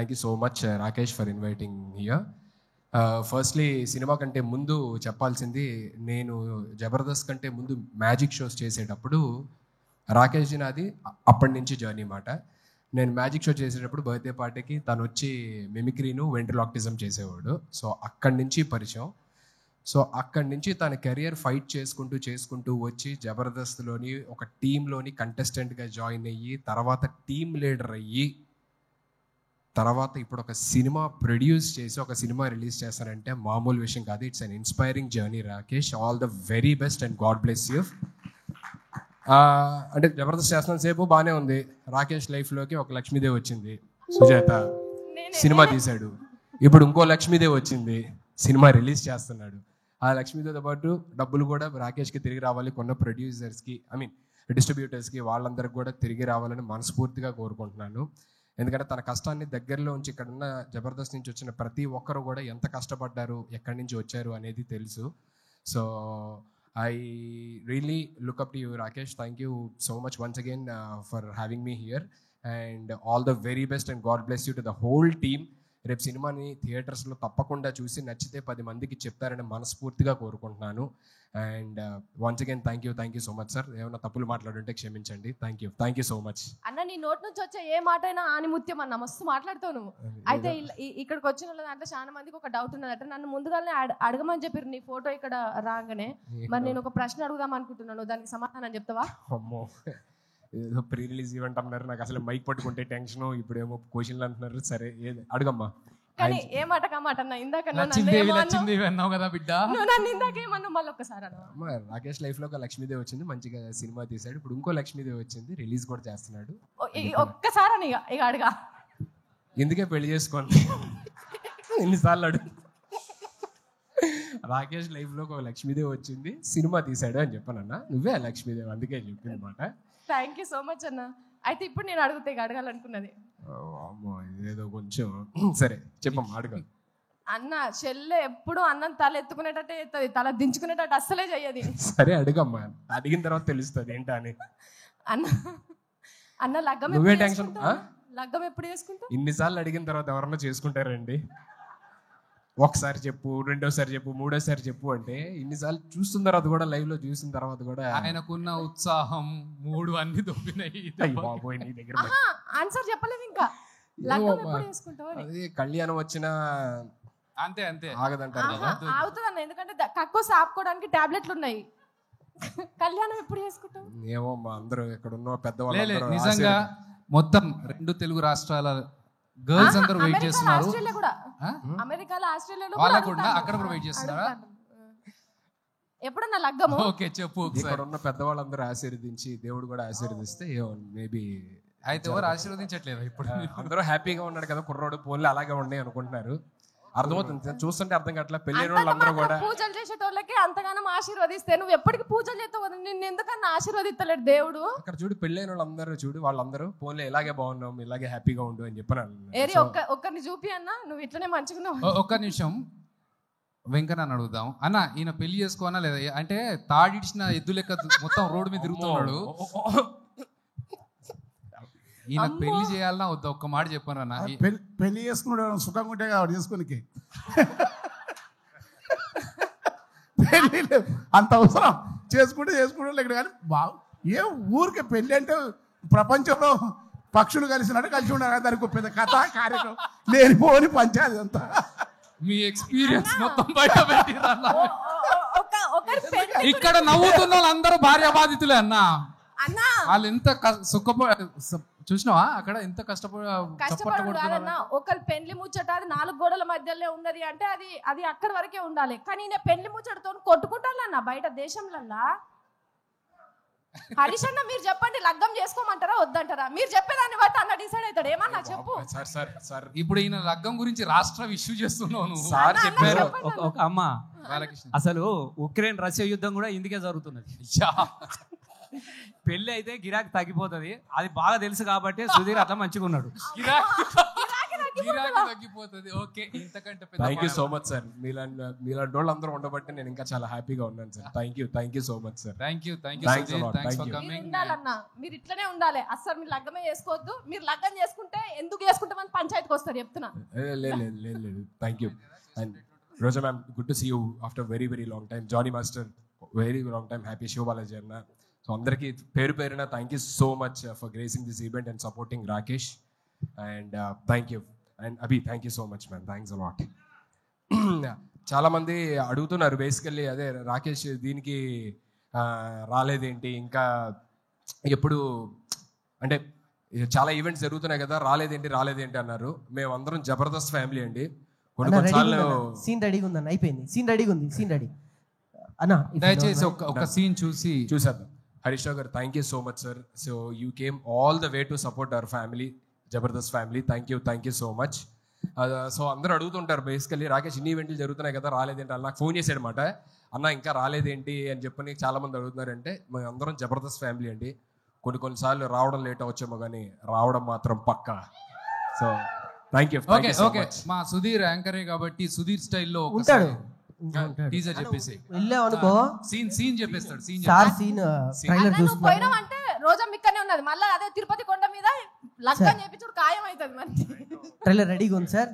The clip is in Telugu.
Thank you so much Rakesh for inviting here. Firstly cinema కంటే ముందు చెప్పాల్సింది, నేను జబర్దస్త్ కంటే ముందు మ్యాజిక్ షోస్ చేసేటప్పుడు రాకేష్ జీ నాది అప్పటి నుంచి జర్నీ మాట. నేను మ్యాజిక్ షో చేసేటప్పుడు బర్త్డే పార్టీకి తను వచ్చి మిమిక్రీను వెంట్రిలాక్టిజం చేసేవాడు. సో అక్కడి నుంచి పరిచయం. సో అక్కడి నుంచి తన కెరియర్ ఫైట్ చేసుకుంటూ వచ్చి జబర్దస్త్లోని ఒక టీంలోని కంటెస్టెంట్గా జాయిన్ అయ్యి, తర్వాత టీమ్ లీడర్ అయ్యి, తర్వాత ఇప్పుడు ఒక సినిమా ప్రొడ్యూస్ చేసి ఒక సినిమా రిలీజ్ చేస్తానంటే మామూలు విషయం కాదు. It's an inspiring journey Rakesh. All the very best and God bless you. అంటే జబర్దస్త్ చేస్తున్న సేపు బాగానే ఉంది. రాకేష్ లైఫ్లోకి ఒక లక్ష్మీదేవి వచ్చింది, సుజాత సినిమా తీశాడు. ఇప్పుడు ఇంకో లక్ష్మీదేవి వచ్చింది, సినిమా రిలీజ్ చేస్తున్నాడు. ఆ లక్ష్మీదేవితో పాటు డబ్బులు కూడా రాకేష్కి తిరిగి రావాలి, కొన్న ప్రొడ్యూసర్స్కి డిస్ట్రిబ్యూటర్స్కి వాళ్ళందరికీ కూడా తిరిగి రావాలని మనస్ఫూర్తిగా కోరుకుంటున్నాను. ఎందుకంటే తన కష్టాన్ని దగ్గరలో ఉంచి ఇక్కడున్న జబర్దస్త్ నుంచి వచ్చిన ప్రతి ఒక్కరు కూడా ఎంత కష్టపడ్డారు, ఎక్కడి నుంచి వచ్చారు అనేది తెలుసు. So I really look up to you, Rakesh. Thank you so much once again for having me here, and all the very best and God bless you to the whole team. రేపు సినిమాని థియేటర్స్లో తప్పకుండా చూసి నచ్చితే 10 మందికి చెప్తారని మనస్ఫూర్తిగా కోరుకుంటున్నాను. And once again thank you so much sir. ఏమైనా తప్పులు మాట్లాడుంటే క్షమించండి. థ్యాంక్ యూ సో మచ్ అన్న. నీ నోట్ నుంచి వచ్చే ఏ మాట అయినా ఆనిముత్యం అన్న, మస్తు మాట్లాడుతావు నువ్వు. అయితే ఇక్కడికి వచ్చిన దాంట్లో చాలా మందికి ఒక డౌట్ ఉన్నదట. నన్ను ముందుగానే అడగమని చెప్పారు నీ ఫోటో ఇక్కడ రాగానే. మరి నేను ఒక ప్రశ్న అడుగుదాం అనుకుంటున్నాను, దానికి సమాధానం చెప్తావా? అమ్మో, ఏదో ప్రీ రిలీజ్ ఈవెంట్ అన్నారు, నాకు అసలు మైక్ పట్టుకుంటే టెన్షన్, ఇప్పుడు ఏమో క్వశ్చన్లు అంటున్నారు. సరే అడుగమ్మా. కానీ ఏ మాట కామాట అన్న, ఇందాక అన్నావు కదా బిడ్డ, నన్ను ఇందాకేమన్నా మళ్ళీ ఒక్కసారి అన్న. రాకేష్ లైఫ్ లో ఒక లక్ష్మీదేవి వచ్చింది, మంచిగా సినిమా తీశాడు. ఇప్పుడు ఇంకో లక్ష్మీదేవి వచ్చింది, రిలీజ్ కూడా చేస్తున్నాడు. ఒక్కసారి అని ఇక అడగా, ఎందుకే పెళ్లి చేసుకోండి ఎన్నిసార్లు అడుగు. రాకేష్ లైఫ్ లో ఒక లక్ష్మీదేవి వచ్చింది, సినిమా తీశాడు అని చెప్పానన్నా. నువ్వే ఆ లక్ష్మీదేవి, అందుకే చెప్పింది మాట. థ్యాంక్ యూ సో మచ్ అన్న. అయితే ఇప్పుడు నేను అడగాలనుకున్నది ఏదో కొంచెం సరే చెప్పమ్మా, అడగాలి. అన్న చెల్లె ఎప్పుడు అన్నం తల ఎత్తుకునేటట్టే ఎత్తది, తల దించుకునేటట్టు అస్సలే చెయ్యది. సరే అడగమ్మా, అడిగిన తర్వాత తెలుస్తుంది ఏంటా అని. అన్న లగ్గం నువ్వే టెన్షన్. లగ్గం ఎప్పుడు చేసుకుంటావు? ఇన్నిసార్లు అడిగిన తర్వాత ఎవరన్నా చేసుకుంటారండి? ఒకసారి చెప్పు, రెండోసారి చెప్పు, మూడోసారి చెప్పు అంటే ఇన్నిసార్లు చూస్తున్న తర్వాత కూడా, లైవ్ లో చూసిన తర్వాత కూడా ఆయనకున్న ఉత్సాహం మూడు అన్ని దొబ్బినాయి. బాబోయ్, నీ దగ్గర ఆన్సర్ చెప్పలేదు ఇంకా. లగ్గం ఎప్పుడు చేసుకుంటావు? అది కళ్యాణం వచ్చిన అంతే ఆగదంటారు కదా. అవుతుంది అన్న, ఎందుకంటే కక్కోసి ఆపుకోవడానికి టాబ్లెట్లు ఉన్నాయి. కళ్యాణం ఎప్పుడు చేసుకుంటావు? ఏమో మా అందరూ ఇక్కడ ఉన్న పెద్దవాళ్ళు నిజంగా మొత్తం 2 తెలుగు రాష్ట్రాల గర్ల్స్ అందరూ వెయిట్ చేస్తున్నారు. అమెరికాలో, ఆస్ట్రేలియాలో వాళ్ళకు కూడా అక్కడ కూడా వెయిట్ చేస్తున్నారా? ఎప్పుడన్నా లగ్గము? ఓకే చెప్పు. ఇక్కడ ఉన్న పెద్దవాళ్ళందరూ ఆశీర్వదించి, దేవుడు కూడా ఆశీర్వదిస్తే మేబీ. అయితే ఎవరు ఆశీర్వదించట్లేదు ఇప్పుడు? అందరూ హ్యాపీగా ఉన్నాడు కదా కుర్రోడు, పోన్లు అలాగే ఉన్నాయి అనుకుంటున్నారు. అర్థమవుతుంది, చూస్తుంటే అర్థం కావట్లేదు. పెళ్లి వాళ్ళందరూ కూడా పూజలు చేసేటోళ్ళకి అంతగానం ఆశీర్వదిస్తే నువ్వు ఎప్పటికి పూజలు చేస్తావు, నిన్ను ఎందుకన్నా ఆశీర్వదిస్తలేడు దేవుడు? అక్కడ చూడు, పెళ్ళైన వాళ్ళందరూ చూడు, వాళ్ళందరూ పోన్లే ఇలాగే బాగున్నాం, ఇలాగే హ్యాపీగా ఉండు అని చెప్పాను. ఒక్కరిని చూపి అన్న, నువ్వు ఇట్లనే మంచిగున్నావు. ఒక్క నిమిషం వెంకన్న అడుగుదాం. అన్న ఈయన పెళ్లి చేసుకోనా లేదా? అంటే తాడిడిచిన ఎద్దు లెక్క మొత్తం రోడ్డు మీద తిరుగుతున్నాడు. ఈయన పెళ్లి చేయాలన్నా వద్దా? ఒక్క మాట చెప్పాను అన్న. పెళ్లి చేసుకున్నాడు సుఖంగా ఉంటే కాబట్టి చేసుకోనికి పెళ్లి అంత అవసరం. చేసుకుంటే ఇక్కడ కానీ ఏ ఊరికే పెళ్లి అంటే ప్రపంచంలో పక్షులు కలిసినట్టు కలిసి ఉండాలి. దానికి పెద్ద కథ కార్యక్రమం లేనిపోని పంచాయతీ అంతా. మీ ఎక్స్పీరియన్స్ మొత్తం బయట పెట్టిరన్న. ఇక్కడ నవ్వుతున్న వాళ్ళందరూ భార్య బాధితులే అన్న. వాళ్ళు ఎంత చూసినావా అక్కడ ఎంత కష్టపడాలన్నా. ఒకరి పెళ్లి ముచ్చట అది 4 గోడల మధ్యలో ఉన్నది అంటే అది అక్కడి వరకే ఉండాలి. కానీ నేను పెళ్లి ముచ్చటతో కొట్టుకుంటానన్నా బయట దేశంలల్లా. హరీష్ అన్న మీరు చెప్పండి, లగ్గం చేసుకోమంటారా వద్దంటారా? మీరు చెప్పేదాన్ని బట్టి అన్న డిసైడ్ అవుతాడు. ఏమన్నా చెప్పు. ఇప్పుడు ఈయన లగ్గం గురించి రాష్ట్ర ఇష్యూ చేస్తున్నావు నువ్వు. సార్ చెప్పారు అమ్మ, అసలు ఉక్రెయిన్ రష్యా యుద్ధం కూడా ఇందుకే జరుగుతున్నది. పెళ్లి అయితే గిరాకీ తగ్గిపోతుంది, అది బాగా తెలుసు కాబట్టి సుధీర్ అట్లా మంచిగా ఉన్నాడు. తగ్గిపోతుందా? తగ్గిపోతుంది. ఓకే, ఇంతకంటే thank you so much sir. మీలాంటి వాళ్ళు అందరూ ఉండబట్టి నేను ఇంకా చాలా హ్యాపీగా ఉన్నాను sir. Thank you so much sir. Thank you Thanks a lot. Thanks Thank for you. మీరు కమింగ్. ఉండాలన్నా, మీరు ఇట్లనే ఉండాలి. అస్సలు మీరు లగ్గమే చేసుకోవద్దు. మీరు లగ్గం చేసుకుంటే ఎందుకు చేసుకుంటామని పంచాయతీకి వస్తారు చెప్తున్నా. లేదు thank you. And Roja ma'am, good to see you after very long time. Jani master, very long time. Happy Sivabalaji అన్న. సో అందరికీ పేరున thank you so much for gracing this event and supporting Rakesh. And thank you. And Abhi, thank you so much ma'am. Thanks a lot. చాలా మంది అడుగుతున్నారు బేసికల్లీ, అదే రాకేష్ దీనికి రాలేదేంటి, ఇంకా ఎప్పుడు అంటే చాలా ఈవెంట్స్ జరుగుతున్నాయి కదా, రాలేదేంటి అన్నారు. మేము అందరం జబర్దస్త్ ఫ్యామిలీ అండి. కొన్నిసార్లు సీన్ రెడీగా ఉందన్న, అయిపోయింది. సీన్ రెడీగా ఉంది, సీన్ రెడీ అన్న. దయచేసి ఒక సీన్ చూసేద్దాం. హరీష్ రావు గారు, thank you so much sir. So you came all the way to support our family, Jabardasth family. Thank you so much. So అందరూ అడుగుతుంటారు బేసికల్లీ, రాకేష్ ఇన్ని ఈవెంట్లు జరుగుతున్నాయి కదా, రాలేదేంటి అని. నాకు ఫోన్ చేశాడు అనమాట, అన్న ఇంకా రాలేదేంటి అని చెప్పని చాలా మంది అడుగుతున్నారంటే, మేము అందరం జబర్దస్త్ ఫ్యామిలీ అండి. కొన్నిసార్లు రావడం లేట్ అవచ్చేమో కానీ రావడం మాత్రం పక్కా. So thank you. ఓకే, మా సుధీర్ యాంకరే కాబట్టి సుధీర్ స్టైల్లో ఉంటాడు. టీజర్ చెప్పేసి వెళ్ళావు అనుకో, సీన్ చెప్పేస్తాడు. సార్ సీన్ ట్రైలర్ నువ్వు చూస్తున్నా. పోయినావంటే రోజా మిక్కనే ఉన్నది. మళ్ళీ అదే తిరుపతి కొండ మీద లగ్గం చేపించుడు ఖాయం అవుతుంది మరి. ట్రైలర్ రెడీగా ఉంది సార్.